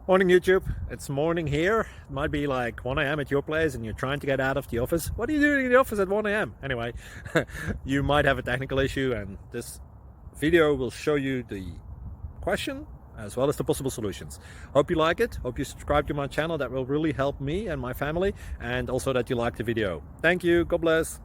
Morning YouTube, it's morning here. It might be like 1 a.m. at your place and you're trying to get out of the office. What are you doing in the office at 1 a.m? Anyway, you might have a technical issue and this video will show you the question as well as the possible solutions. Hope you like it, hope you subscribe to my channel. That will really help me and my family, and also that you like the video. Thank you, God bless.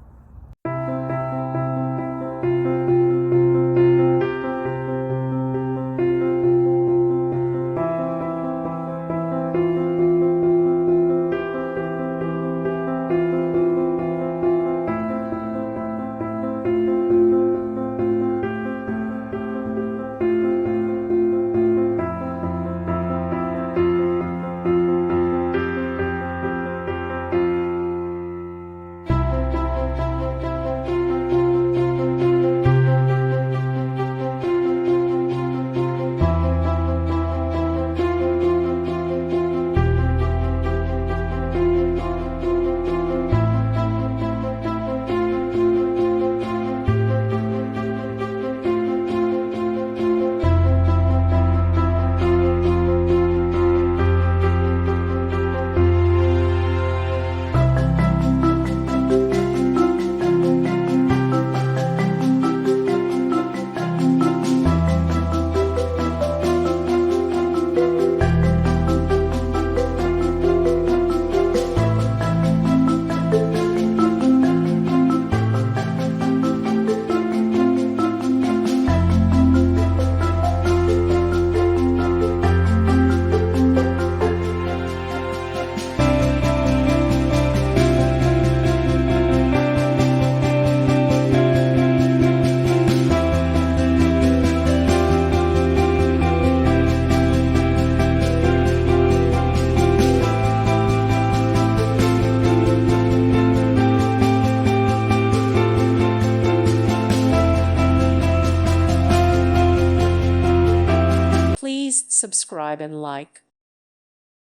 Please subscribe and like.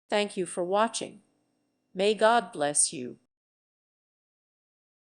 Thank you for watching. May God bless you.